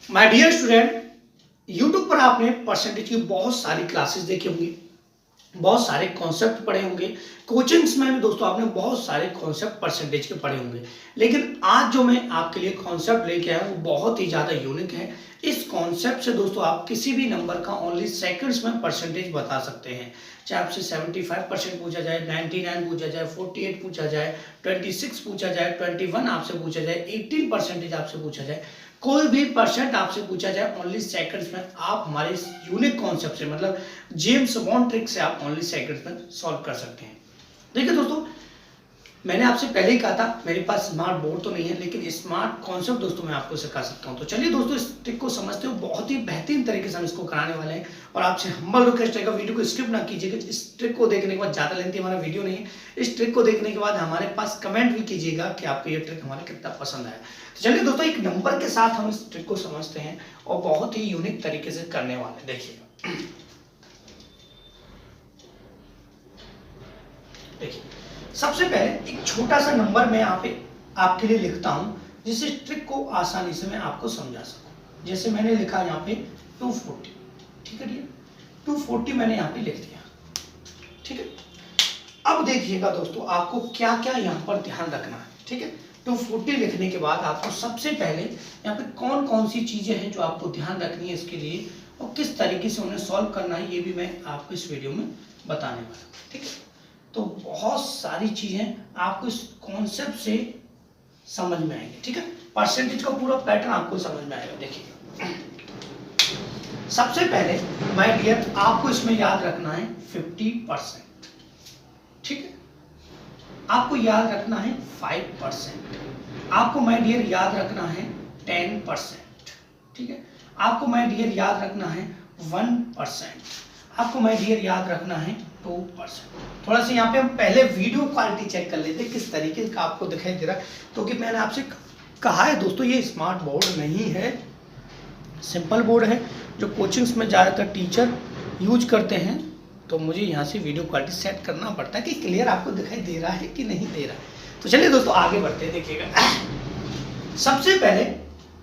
My dear student, YouTube पर आपने percentage की बहुत सारी क्लासेस देखी होंगी, बहुत सारे कॉन्सेप्ट पढ़े होंगे। कोचिंग्स में भी दोस्तों आपने बहुत सारे कॉन्सेप्ट परसेंटेज के पढ़े होंगे, लेकिन आज जो मैं आपके लिए कॉन्सेप्ट लेके आया हूँ वो बहुत ही ज़्यादा यूनिक है। इस कॉन्सेप्ट से दोस्तों आप किसी भी नंबर का ओनली सेकंड्स में परसेंटेज बता सकते हैं। चाहे आपसे 75% पूछा जाए, 99 पूछा जाए, 48 पूछा जाए, 26 पूछा जाए, 21 आपसे पूछा जाए, 18% आपसे पूछा जाए, कोई भी परसेंट आपसे पूछा जाए ओनली सेकंड्स में आप हमारे इस यूनिक कॉन्सेप्ट से मतलब जेम्स बॉन्ड ट्रिक से आप ओनली सेकंड्स में सॉल्व कर सकते हैं। देखिए दोस्तों, मैंने आपसे पहले ही कहा था मेरे पास स्मार्ट बोर्ड तो नहीं है, लेकिन स्मार्ट कॉन्सेप्ट दोस्तों मैं आपको सिखा सकता हूं। तो चलिए दोस्तों, इस ट्रिक को समझते हो, बहुत ही बेहतरीन तरीके से हम इसको कराने वाले हैं। और आपसे हम्बल रिक्वेस्ट है, वीडियो को स्किप ना कीजिएगा। इस ट्रिक को देखने के बाद, ज़्यादा लेंथी हमारा वीडियो नहीं है, इस ट्रिक को देखने के बाद हमारे पास कमेंट भी कीजिएगा कि आपको ये ट्रिक हमारा कितना पसंद आया। तो चलिए दोस्तों, एक नंबर के साथ हम इस ट्रिक को समझते हैं और बहुत ही यूनिक तरीके से करने वाले। देखिएगा, देखिए सबसे पहले एक छोटा सा नंबर मैं यहाँ पे आपके लिए लिखता हूं, जिससे ट्रिक को आसानी से मैं आपको समझा सकूं। जैसे मैंने लिखा यहाँ पे 240, ठीक है डियर, 240 मैंने यहाँ पे लिख दिया, ठीक है। अब देखिएगा दोस्तों, आपको क्या क्या यहाँ पर ध्यान रखना है, ठीक है। 240 लिखने के बाद आपको सबसे पहले यहाँ पे कौन कौन सी चीजें हैं जो आपको ध्यान रखनी है इसके लिए, और किस तरीके से उन्हें सॉल्व करना है, ये भी मैं आपको इस वीडियो में बताने वाला हूँ, ठीक है। तो बहुत सारी चीजें आपको इस कॉन्सेप्ट से समझ में आएंगी, ठीक है। परसेंटेज का पूरा पैटर्न आपको समझ में आएगा। देखिए, सबसे पहले माय डियर आपको इसमें याद रखना है 50%, ठीक है। आपको याद रखना है 5%, आपको माय डियर याद रखना है 10%, ठीक है। आपको माय डियर याद रखना है 1%, आपको माय डियर याद रखना है 2%। थोड़ा सा यहाँ पे हम पहले वीडियो क्वालिटी चेक कर लेते हैं किस तरीके का आपको दिखाई दे रहा है। तो कि मैंने आपसे कहा है दोस्तों, ये स्मार्ट बोर्ड नहीं है, सिंपल बोर्ड है जो कोचिंग्स में ज़्यादातर टीचर यूज करते हैं। तो मुझे यहाँ से वीडियो क्वालिटी सेट करना पड़ता है कि क्लियर आपको दिखाई दे रहा है कि नहीं दे रहा है। तो चलिए दोस्तों आगे बढ़ते हैं। देखिएगा, सबसे पहले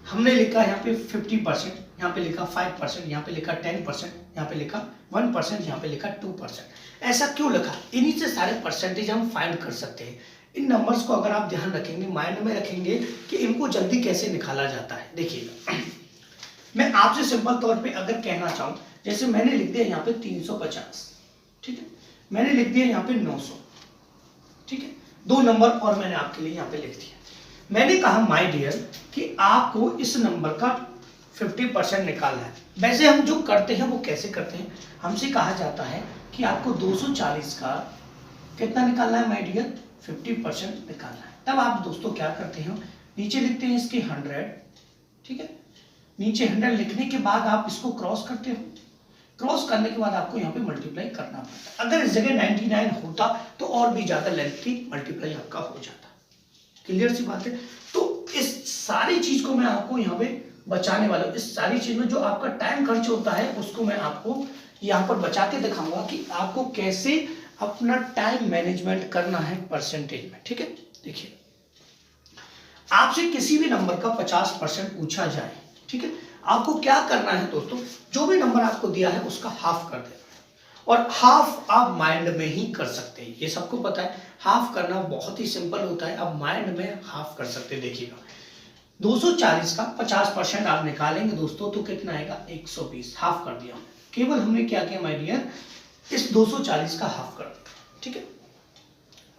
हमने लिखा यहाँ पे 50%, यहाँ पे लिखा 5%, यहाँ पे लिखा 10%, यहाँ पे लिखा 1%, यहाँ पे लिखा 2%। ऐसा क्यों लिखा? इन्हीं से सारे परसेंटेज हम फाइंड कर सकते हैं। इन नंबर्स को अगर आप ध्यान रखेंगे, माइंड में रखेंगे कि इनको जल्दी कैसे निकाला जाता है। देखिएगा, मैं आपसे सिंपल तौर पे अगर कहना चाहूँ, जैसे मैंने लिख दिया यहाँ पे 350, ठीक है, मैंने लिख दिया यहाँ पे 900, ठीक है, दो नंबर और मैंने आपके लिए यहाँ पे लिख दिया। मैंने कहा माय डियर कि आपको इस नंबर का 50% निकालना है। वैसे हम जो करते हैं वो कैसे करते हैं, हमसे कहा जाता है कि आपको 240 का कितना निकालना है माय डियर, 50% निकालना है। तब आप दोस्तों क्या करते हैं, नीचे लिखते हैं इसके 100, ठीक है। नीचे 100 लिखने के बाद आप इसको क्रॉस करते हो, क्रॉस करने के बाद आपको यहाँ पे मल्टीप्लाई करना पड़ता है। अगर इस जगह 99 होता तो और भी ज्यादा लेंथी मल्टीप्लाई आपका हो जाता। क्लियर सी बात है। तो इस सारी चीज को मैं आपको यहाँ पे बचाने वाला हूँ। इस सारी चीज में जो आपका टाइम खर्च होता है उसको मैं आपको यहाँ पर बचा के दिखाऊंगा कि आपको कैसे अपना टाइम मैनेजमेंट करना है परसेंटेज में, ठीक है। देखिए, आपसे किसी भी नंबर का 50% पूछा जाए, ठीक है, आपको क्या करना है दोस्तों, जो भी नंबर आपको दिया है उसका हाफ कर देना है। और हाफ आप माइंड में ही कर सकते हैं, ये सबको पता है। हाफ करना बहुत ही सिंपल होता है, आप माइंड में हाफ कर सकते हैं। देखिएगा, 240 का 50% आप निकालेंगे दोस्तों तो कितना आएगा, 120। हाफ कर दिया, केवल हमने क्या किया माय डियर, इस 240 का हाफ कर दिया, ठीक है।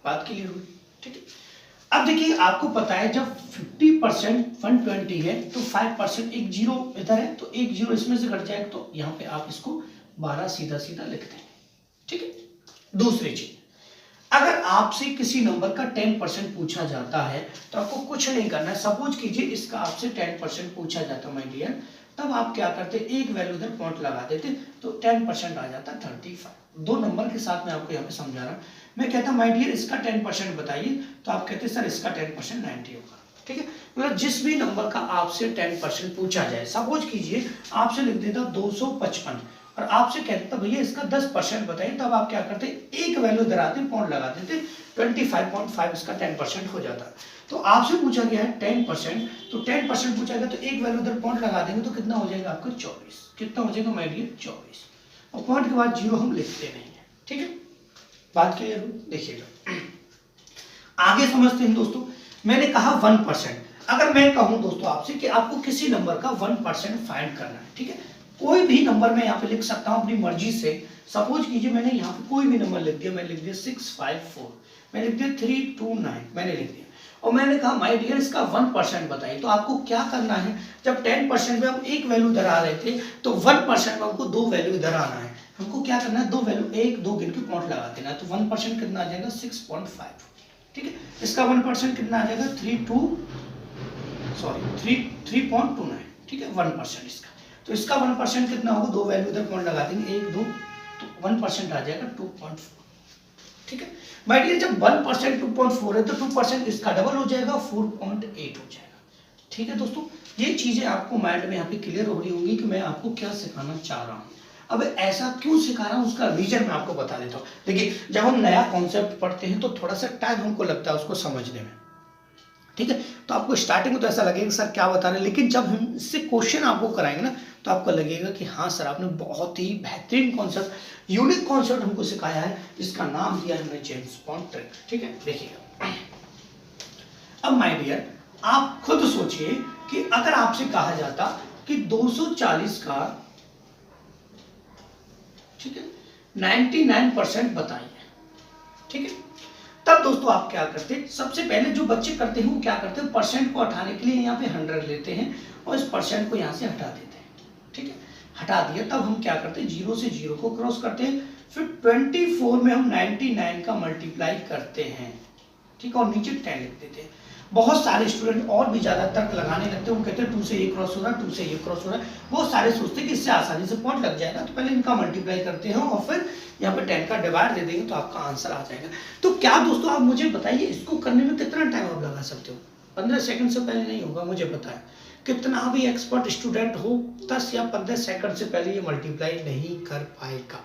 बात क्लियर हुई, ठीक है। अब देखिए, आपको पता है जब 50% 120 है तो 5% एक जीरो इधर है, तो एक जीरो इसमें से घट जाएगा, तो यहाँ पे आप इसको 12 सीधा सीधा लिखते हैं, ठीक है। दूसरी चीज, अगर आपसे किसी नंबर का 10% पूछा जाता है तो आपको कुछ नहीं करना है। सपोज कीजिए इसका आपसे 10% पूछा जाता माय डियर, तब आप क्या करते, एक वैल्यू इधर पॉइंट लगा देते तो 10% आ जाता 35। दो नंबर के साथ मैं आपको यहाँ पे समझा रहा हूँ। मैं कहता माय डियर इसका 10% बताइए, तो आप कहते सर इसका 10% 90 होगा, ठीक है। मतलब जिस भी नंबर का आपसे 10% पूछा जाए, सपोज कीजिए आपसे लिख देता 255 और आपसे कहता भैया इसका 10% बताइए, तब आप क्या करते, एक वैल्यू इधर आते पॉइंट लगा देते 25.5 इसका 10% हो जाता है। तो आपसे पूछा गया है 10%, तो 10% पूछा गया तो एक वैल्यू इधर पॉइंट लगा देंगे तो कितना हो जाएगा आपका 24। कितना हो जाएगा माय डियर 24, और पॉइंट के बाद जीरो हम लिखते नहीं है। ठीक है, बात क्लियर हो? देखिएगा आगे समझते हैं दोस्तों। मैंने कहा 1%, अगर मैं कहूं दोस्तों आपसे कि आपको किसी नंबर का 1% फाइंड करना है, ठीक है, कोई भी नंबर मैं यहाँ पे लिख सकता हूँ अपनी मर्जी से। सपोज कीजिए मैंने यहाँ पे कोई भी नंबर लिख दिया, मैं लिख दिया 654, मैं लिख दिया 329, मैंने लिख दिया, और मैंने कहा माय डियर इसका 1% बताइए। तो आपको क्या करना है, जब 10% में हम एक वैल्यू इधर आ रहे थे तो 1% में हमको दो वैल्यू इधर आना है। हमको क्या करना है, दो वैल्यू एक दो गिन के पॉइंट लगा देना है। तो 1% कितना आ जाएगा 6.5, ठीक है, इसका 1% कितना आ जाएगा 3.29, ठीक है, 1% इसका। तो इसका 1% कितना होगा, दो वैल्यू इधर पॉइंट लगा देंगे एक दो, तो 1% आ जाएगा 2.4, ठीक है। माय डियर जब 1% 2.4 है तो 2% इसका डबल हो जाएगा 4.8 हो जाएगा। ठीक है दोस्तों, ये चीजें आपको माइंड में यहाँ पे क्लियर हो रही होंगी कि मैं आपको क्या सिखाना चाह रहा हूँ। अब ऐसा क्यों सिखा रहा हूँ उसका रीजन मैं आपको बता देता हूँ। देखिए जब हम नया कॉन्सेप्ट पढ़ते हैं तो थोड़ा सा टाइम हमको लगता है उसको समझने में, ठीक है। तो आपको स्टार्टिंग में तो ऐसा लगेगा सर क्या बता रहे हैं, लेकिन जब हम इससे क्वेश्चन आपको कराएंगे ना तो आपको लगेगा कि हाँ सर आपने बहुत ही बेहतरीन कॉन्सेप्ट, यूनिक कॉन्सेप्ट हमको सिखाया है, जिसका नाम दिया हमने जेम्स बॉन्ड ट्रिक। ठीक है, देखिएगा अब माय डियर आप खुद सोचिए कि अगर आपसे कहा जाता कि 240 का, ठीक है, 99% बताइए, ठीक है, तब दोस्तों आप क्या करते हैं, सबसे पहले जो बच्चे करते हैं वो क्या करते हैं, परसेंट को हटाने के लिए यहाँ पे 100 लेते हैं और इस परसेंट को यहाँ से हटा देते हैं। ठीक है, हटा दिया, तब हम क्या करते हैं, जीरो से जीरो को क्रॉस करते हैं, फिर 24 में हम 99 का मल्टीप्लाई करते हैं, ठीक है, और नीचे 10 लिख देते हैं। बहुत सारे स्टूडेंट और भी ज्यादा तर्क लगाने लगते हैं, वो कहते हैं 2 से ये क्रॉस हो रहा है, 2 से ये क्रॉस हो रहा है। बहुत सारे सोचते हैं कि इससे आसानी से पॉइंट लग जाएगा, तो पहले इनका मल्टीप्लाई करते हैं और फिर यहाँ पे 10 का डिवाइड दे देंगे तो आपका आंसर आ जाएगा। तो क्या दोस्तों आप मुझे बताइए इसको करने में कितना टाइम आप लगा सकते हो? 15 सेकंड से पहले नहीं होगा, मुझे पता है। कितना भी एक्सपर्ट स्टूडेंट हो 10 या 15 सेकंड से पहले ये मल्टीप्लाई नहीं कर पाएगा,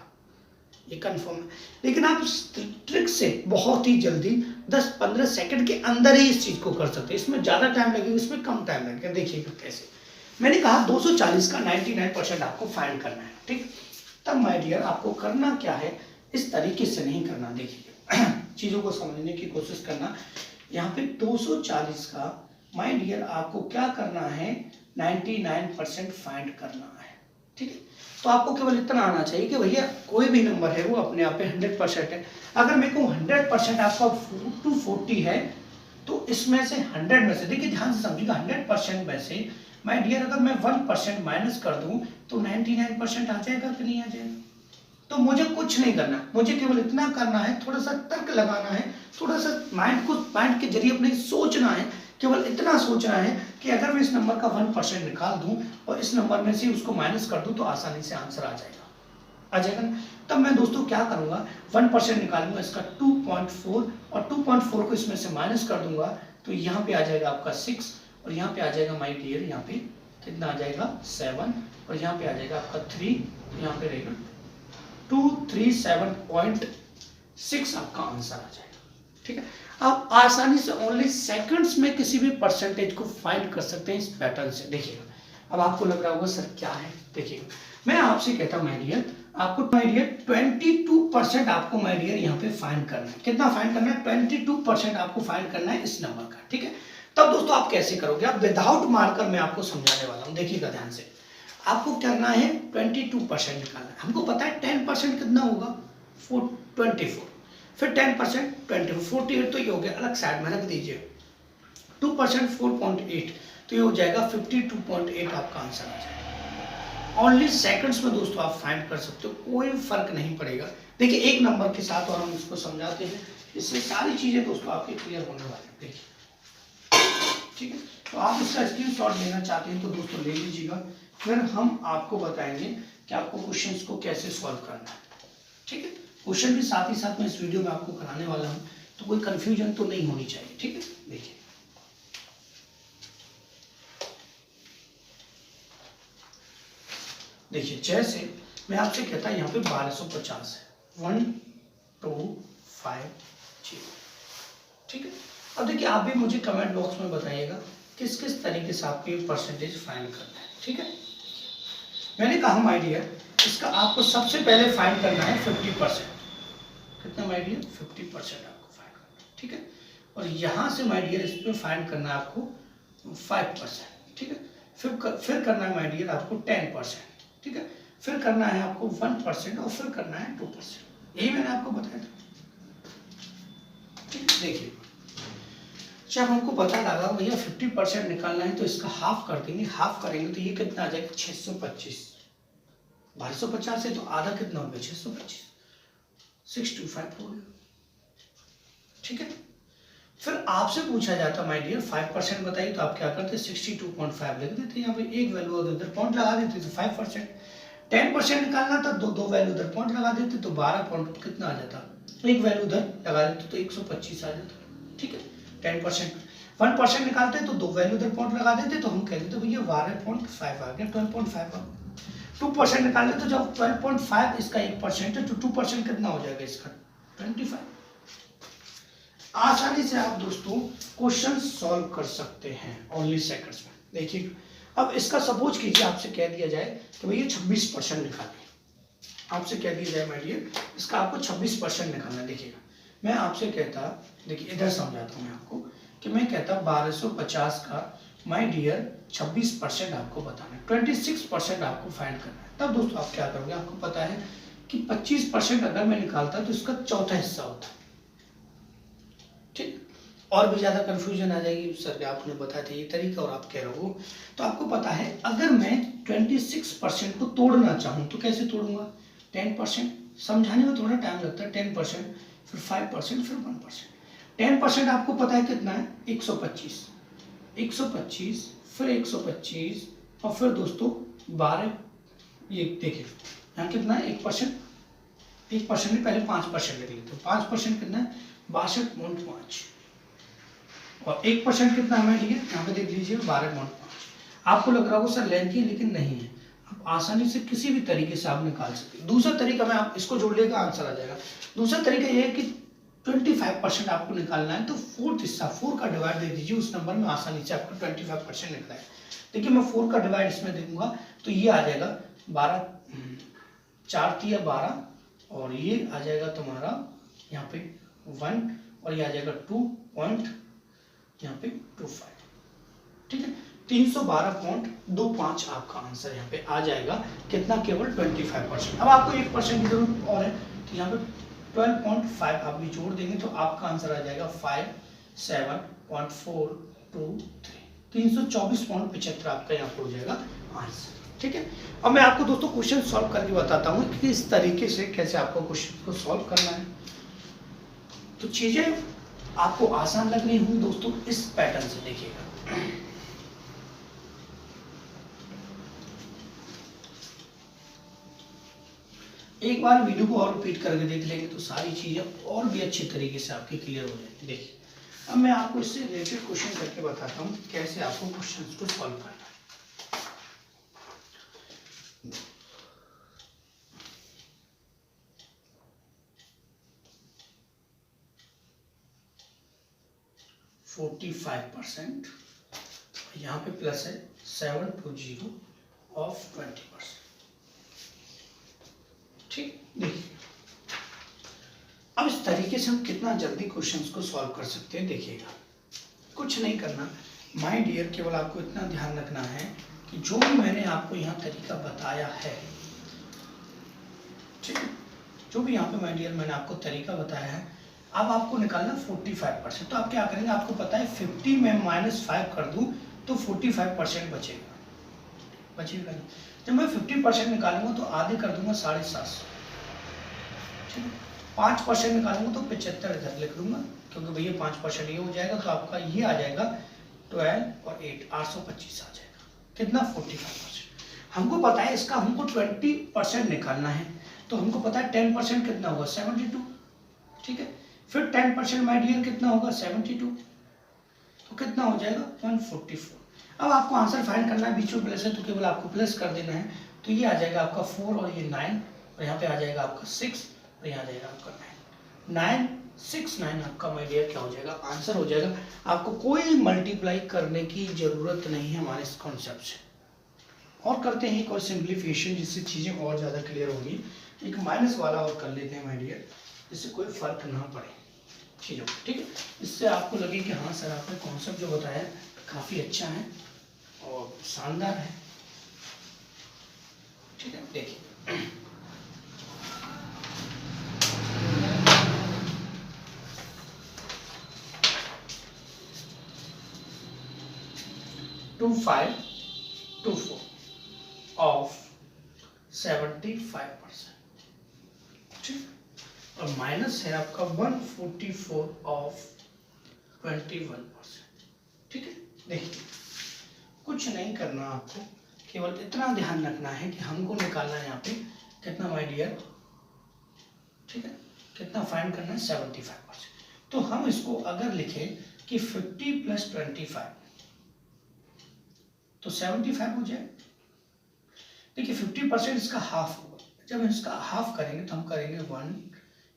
ये कंफर्म है। लेकिन आप इस ट्रिक से बहुत ही जल्दी 10-15 सेकंड के अंदर ही इस चीज को कर सकते हैं। इसमें ज्यादा टाइम लगेगा, इसमें कम टाइम लगेगा। देखिएगा कैसे, मैंने कहा 240 का 99% आपको फाइंड करना है, ठीक। तब माय डियर आपको करना क्या है, इस तरीके से नहीं करना। देखिए चीजों को समझने की कोशिश करना। यहाँ पे 240 का माय डियर आपको क्या करना है, 99% फाइंड करना है, ठीक है। तो आपको केवल इतना आना चाहिए कि भैया कोई भी नंबर है वो अपने आप पे 100% है। अगर मैं कहूँ 100% आपका 240 है तो इसमें से 100 में से, देखिए ध्यान से समझिएगा, 100% में से माय डियर अगर मैं 1% माइनस कर दूं तो 99% आ जाएगा कि नहीं आ जाएगा? तो मुझे कुछ नहीं करना, मुझे केवल इतना करना है, थोड़ा सा तर्क लगाना है, थोड़ा सा माइंड के जरिए अपने सोचना है, केवल इतना सोचना है कि अगर मैं इस नंबर का 1% निकाल दूं और इस नंबर में से उसको माइनस कर दूं तो आसानी से आंसर आ जाएगा ना। तब मैं दोस्तों क्या करूंगा, 1% निकालूंगा इसका 2.4 और 2.4 को इसमें से माइनस कर दूंगा तो यहाँ पे आ जाएगा आपका 6 और यहाँ पे आ जाएगा माय डियर, यहाँ पे कितना आ जाएगा 7 और यहाँ पे आ जाएगा आपका 3, यहाँ पे रहेगा 237.6 आपका आंसर आ जाएगा, ठीक है। आप आसानी से ओनली सेकंड्स में किसी भी परसेंटेज को फाइंड कर सकते हैं इस पैटर्न से। देखिएगा अब आपको लग रहा होगा सर क्या है, देखिएगा मैं आपसे कहता हूं माय डियर, आपको माय डियर 22% आपको माय डियर यहाँ पे फाइंड करना है। कितना फाइंड करना है, 22% आपको फाइंड करना है इस नंबर का, ठीक है। तब दोस्तों आप कैसे करोगे, आप विदाउट मार्कर मैं आपको समझाने वाला हूँ, देखिएगा ध्यान से। आपको करना है 22% निकालना है। हमको पता है 10% कितना होगा 24, फिर 10% 24, 48 तो ये हो गया, अलग साइड में रख दीजिए। 2% 4.8 तो ये हो जाएगा 52.8 आपका आंसर आ जाएगा। ओनली सेकंड्स में दोस्तों आप फाइंड कर सकते हो, कोई फर्क नहीं पड़ेगा। देखिए एक नंबर के साथ और हम इसको समझाते हैं, इससे सारी चीजें दोस्तों आपकी क्लियर होने वाली है। देखिए ठीक है, तो आप इसका स्क्रीनशॉट लेना चाहते हैं तो दोस्तों ले लीजिएगा, फिर हम आपको बताएंगे कि आपको क्वेश्चंस को कैसे सॉल्व करना है, ठीक है। क्वेश्चन भी साथ ही साथ में इस वीडियो में आपको कराने वाला हूं, तो कोई कंफ्यूजन तो नहीं होनी चाहिए, ठीक है। देखिए देखिए जैसे मैं आपसे कहता यहाँ पे 1250 है, 1 2 5 0, ठीक है। अब देखिए आप भी मुझे कमेंट बॉक्स में बताइएगा किस किस तरीके से आपको ये परसेंटेज फाइंड करना है। ठीक है, मैंने कहा माय डियर इसका आपको सबसे पहले फाइंड करना है 50%। कितना माय डियर? 50% आपको फाइंड करना है। ठीक है, और यहाँ से माय डियर इसमें फाइंड करना है आपको 5%। ठीक है, फिर करना है माय डियर आपको 10%। ठीक है, फिर करना है आपको 1% और फिर करना है 2%। यही मैंने आपको बताया था। ठीक है, देखिए जब हमको पता लगा भैया 50% निकालना है तो इसका हाफ कर देंगे, हाफ करेंगे तो ये कितना आ जाएगा 625। 1250 से तो आधा कितना हो गया 625, 625 हो गया। ठीक है, फिर आपसे पूछा जाता माय डियर 5% बताइए, तो आप क्या करते 62.5 लिख देते, यहाँ पे एक वैल्यू उधर पॉइंट लगा देते तो 5%। 10% निकालना था दो वैल्यू उधर पॉइंट लगा देते तो 12 पॉइंट कितना आ जाता, एक वैल्यू उधर लगा देते तो 125 आ जाता। ठीक है, 10%। 1% निकालते तो दो वैल्यू उधर पॉइंट लगा देते तो हम कहते भैया 12.5 आ गया, 12.5 आ गया। 2% निकालते तो जब 12.5 इसका 1% है तो 2% कितना हो जाएगा इसका 25। आसानी से आप दोस्तों क्वेश्चन सॉल्व कर सकते हैं ओनली सेकंड्स में। देखिए अब इसका सपोज कीजिए आपसे कह दिया जाए कि भैया 26% निकालिए, आपसे कह दिया जाए माय डियर इसका आपको 26% निकालना। देखिएगा मैं आपसे कहता, देखिए इधर समझाता हूँ मैं आपको कि मैं कहता 1250 का माय डियर 26% आपको बताना है, 26% आपको फाइंड करना है। तब दोस्तों आप क्या करोगे, आपको पता है कि 25% अगर मैं निकालता तो इसका चौथा हिस्सा होता। ठीक, और भी ज्यादा कंफ्यूजन आ जाएगी सर आपने बताया था ये तरीका और आप कह रहे हो, तो आपको पता है अगर मैं 26% को तोड़ना चाहूँ तो कैसे तोड़ूंगा, 10%। समझाने में थोड़ा टाइम लगता है, 10% फिर 5% फिर 1%। 10% आपको पता है कितना है 125, 125 फिर 125 और फिर दोस्तों 12। ये देखिए यहाँ कितना है 1%, 1% नहीं पहले 5% लिख लेते, 5% कितना है 62.5 और 1% कितना हमें ठीक है यहाँ पे देख लीजिए 12.5। आपको लग रहा होगा सर लेंथी है, लेकिन नहीं है, आप आसानी से किसी भी तरीके से आप निकाल सकते हैं। दूसरा तरीका मैं आप इसको जोड़ लेगा आंसर आ जाएगा। दूसरा तरीका ये है कि 25% आपको निकालना है तो फोर्थ हिस्सा 4 का डिवाइड दे दीजिए उस नंबर में, आसानी से आपको 25% निकला है। देखिए मैं 4 का डिवाइड इसमें दे दूंगा तो ये आ जाएगा 12, 4 तिया 12 और ये आ जाएगा तुम्हारा यहाँ पे 1 और ये आ जाएगा 2.25। ठीक है, 312.25 आपका आंसर यहाँ पे आ जाएगा। कितना, केवल 25%। अब आपको 1% की जरूरत और है तो यहाँ पे 12.5 आप भी जोड़ देंगे तो आपका आंसर आ जाएगा 57.423। 324.75 आपका यहाँ पे हो जाएगा आंसर। ठीक है, अब मैं आपको दोस्तों क्वेश्चन सॉल्व करके बताता हूँ कि इस तरीके से कैसे आपको क्वेश्चन को सॉल्व करना है। तो चीजें आपको आसान लग रही होंगी दोस्तों, इस पैटर्न से देखिएगा। एक बार वीडियो को और रिपीट करके देख लेंगे तो सारी चीजें और भी अच्छी तरीके से आपकी क्लियर हो जाएगी। देखिए अब मैं आपको इससे रिलेटेड क्वेश्चन करके बताता हूँ कैसे आपको क्वेश्चन को सॉल्व करना है। %45 यहाँ पे प्लस है 720 ऑफ 20%। ठीक, देखिए अब इस तरीके से हम कितना जल्दी क्वेश्चंस को सॉल्व कर सकते हैं। देखिएगा कुछ नहीं करना माय डियर, केवल आपको इतना ध्यान रखना है कि जो भी मैंने आपको यहाँ तरीका बताया है, ठीक है, जो भी यहाँ पे माय डियर मैंने आपको तरीका बताया है, अब आपको निकालना 45%। तो आप क्या करेंगे, आपको पता है 50 में -5 कर दूं तो 45% बचेगा, बचेगा नहीं। जब मैं 50% निकालूंगा तो आधे कर दूंगा 750, ठीक है। 5% निकालूंगा तो 75 इधर लिख दूंगा क्योंकि भैया 5% ये हो जाएगा तो आपका ये आ जाएगा 12 और 8 825 आ जाएगा। कितना, 45%। हमको पता है इसका हमको 20% निकालना है तो हमको पता है 10% कितना होगा 72, ठीक है। फिर 10% माय डियर कितना होगा 72, तो कितना हो जाएगा 144। अब आपको आंसर फाइंड करना है, बीच में प्लस है तो केवल आपको प्लस कर देना है, तो ये आ जाएगा आपका 4 और ये 9 और यहाँ पे आ जाएगा आपका 6 और यहाँ आ जाएगा आपका 9। 9 69 आपका माय डियर क्या हो जाएगा, आंसर हो जाएगा। आपको कोई मल्टीप्लाई करने की जरूरत नहीं है हमारे इस कॉन्सेप्ट से। और करते हैं एक और सिंप्लीफिकेशन, जिससे चीजें और ज्यादा क्लियर होगी। एक माइनस वाला और कर लेते हैं माय डियर, जिससे कोई फर्क ना पड़े चीजों को, ठीक है। इससे आपको लगे कि हाँ सर आपने कॉन्सेप्ट जो बताया काफी अच्छा है और शानदार है, ठीक है। देखिए 2524 ऑफ 75%, ठीक। और माइनस है आपका 144 ऑफ 21%, ठीक है। देखिए कुछ नहीं करना आपको, केवल इतना ध्यान रखना है कि हमको निकालना है यहाँ पे कितना माय डियर, ठीक है, कितना फाइंड करना है 75%। तो हम इसको अगर लिखें कि 50 + 25 तो 75 हो जाए। देखिए 50% इसका हाफ होगा, जब हम इसका हाफ करेंगे तो हम करेंगे 1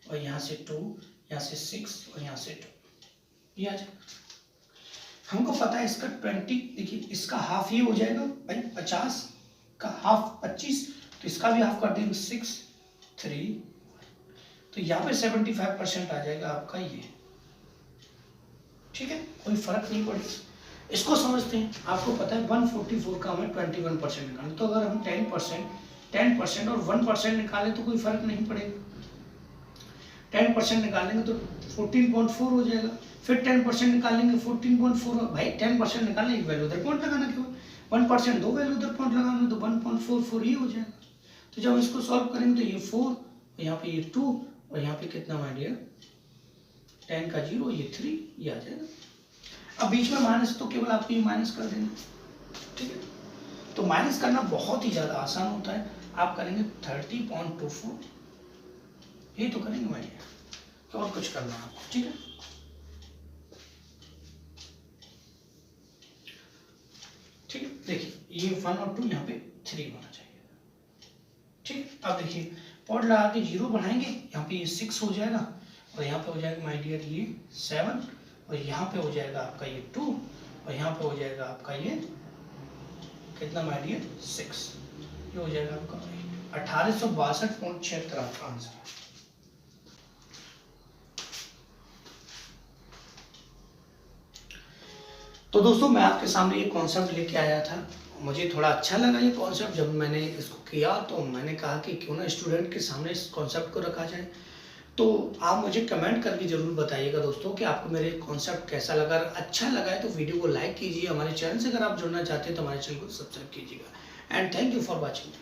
और यहाँ से 2, यहाँ से 6 और यहाँ से 2, ये आ जाएगा। हमको पता है इसका 20, देखिए इसका हाफ ये हो जाएगा भाई, 50 का हाफ 25, तो इसका भी हाफ कर देंगे 6 3, तो यहाँ पे 75% आ जाएगा आपका ये, ठीक है। कोई फर्क नहीं पड़ेगा। इसको समझते हैं, आपको पता है 144 का हमें 21% निकालना, तो अगर हम 10% और 1% निकालें तो कोई फर्क नहीं पड़ेगा। 10% निकालेंगे तो 14.4 हो जाएगा, फिर 10% निकालेंगे 14.4, भाई 10% निकालने की वैल्यू उधर पॉइंट लगाना, केवल 1% दो वैल्यू उधर पॉइंट लगाना, तो 1.44 ही हो जाएगा। तो जब इसको सॉल्व करेंगे तो ये 4, यहाँ पे ये 2 और यहाँ पे कितना माय डियर 10 का 0, ये 3, ये आ जाएगा। अब बीच में माइनस तो केवल आपको ये माइनस कर देंगे, ठीक है। तो माइनस करना बहुत ही ज्यादा आसान होता है। आप करेंगे 30.24, यही तो करेंगे भाई, तो और कुछ करना आपको, ठीक है। ठीक है, देखिए ये 1 और 2 यहाँ पे 3 होना चाहिए, ठीक। अब देखिए पॉड लगा के 0 बढ़ाएंगे, यहाँ पे ये 6 हो जाएगा और यहाँ पे हो जाएगा माय डियर ये 7 और यहाँ पे हो जाएगा आपका ये 2 और यहाँ पे हो जाएगा आपका ये कितना माय डियर 6, ये हो जाएगा आपका 1862.76 आपका आंसर। तो दोस्तों मैं आपके सामने ये कॉन्सेप्ट लेके आया था, मुझे थोड़ा अच्छा लगा ये कॉन्सेप्ट। जब मैंने इसको किया तो मैंने कहा कि क्यों ना स्टूडेंट के सामने इस कॉन्सेप्ट को रखा जाए। तो आप मुझे कमेंट करके जरूर बताइएगा दोस्तों कि आपको मेरे कॉन्सेप्ट कैसा लगा। अच्छा लगा है तो वीडियो को लाइक कीजिए, हमारे चैनल से अगर आप जुड़ना चाहते हैं तो हमारे चैनल को सब्सक्राइब कीजिएगा। And thank you for watching.